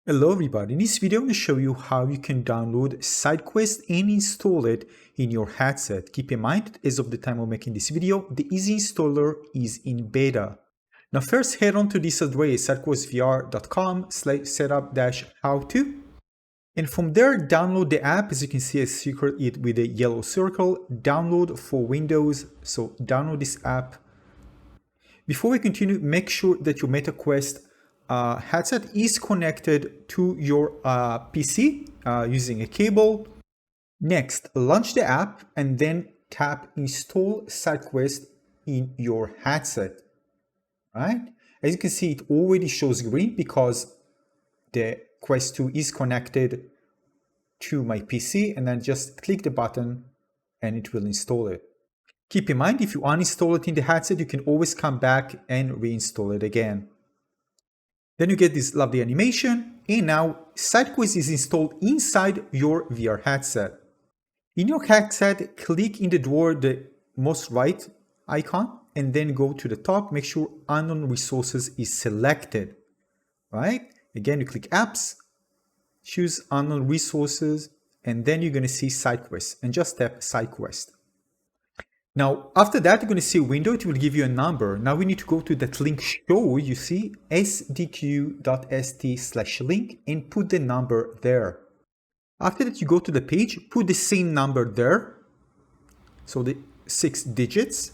Hello everybody, in this video I'm going to show you how you can download SideQuest and install it in your headset. Keep in mind, as of the time of making this video, the Easy Installer is in beta. Now first head on to this address, sidequestvr.com/setup-how-to, and from there download the app. As you can see, I circled it with a yellow circle, download for Windows, so download this app. Before we continue, make sure that your MetaQuest headset is connected to your PC using a cable. Next, launch the app and then tap Install SideQuest in your headset. Right? As you can see, it already shows green because the Quest 2 is connected to my PC, and then just click the button and it will install it. Keep in mind, if you uninstall it in the headset, you can always come back and reinstall it again. Then you get this lovely animation, and now SideQuest is installed inside your VR headset. In your headset, click in the drawer the most right icon, and then go to the top. Make sure Unknown Resources is selected. Right? Again, you click Apps, choose Unknown Resources, and then you're going to see SideQuest, and just tap SideQuest. Now, after that, you're going to see a window. It will give you a number. Now we need to go to that link show, you see, sdq.st/link, and put the number there. After that, you go to the page, put the same number there. So the 6 digits.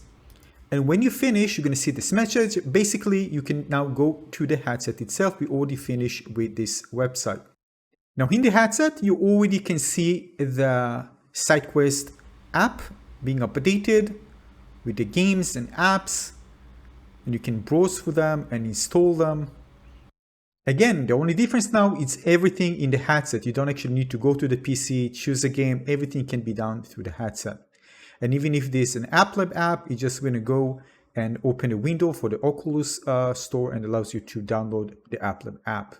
And when you finish, you're going to see this message. Basically, you can now go to the headset itself. We already finished with this website. Now in the headset, you already can see the SideQuest app being updated with the games and apps, and you can browse through them and install them. Again, the only difference now is everything in the headset. You don't actually need to go to the PC, choose a game. Everything can be done through the headset. And even if there's an AppLab app, you're just going to go and open a window for the Oculus store, and allows you to download the AppLab app.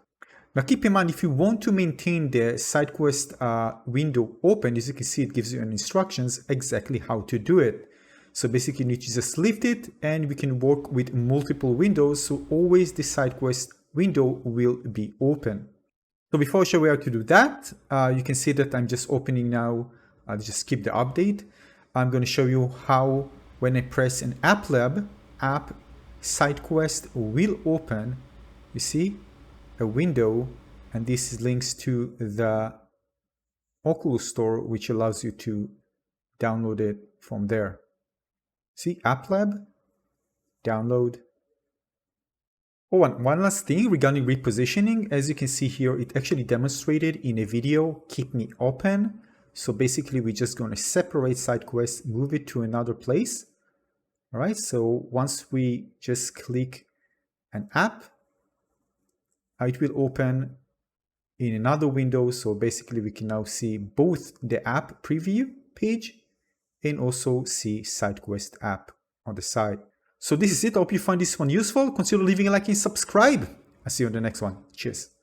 Now keep in mind, if you want to maintain the SideQuest window open, as you can see, it gives you instructions exactly how to do it. So basically you need to just lift it, and we can work with multiple windows, so always the SideQuest window will be open. So before I show you how to do that, you can see that I'm just opening now. I'll just skip the update. I'm going to show you how, when I press an AppLab app, SideQuest will open. You see a window, and this links to the Oculus store, which allows you to download it from there. See, AppLab, download. Oh, one last thing regarding repositioning. As you can see here, it actually demonstrated in a video, keep me open. So basically we're just going to separate SideQuest, move it to another place. All right, so once we just click an app, it will open in another window. So basically we can now see both the app preview page and also see SideQuest app on the side. So this is it. I hope you find this one useful. Consider leaving a like and subscribe. I'll see you on the next one. Cheers.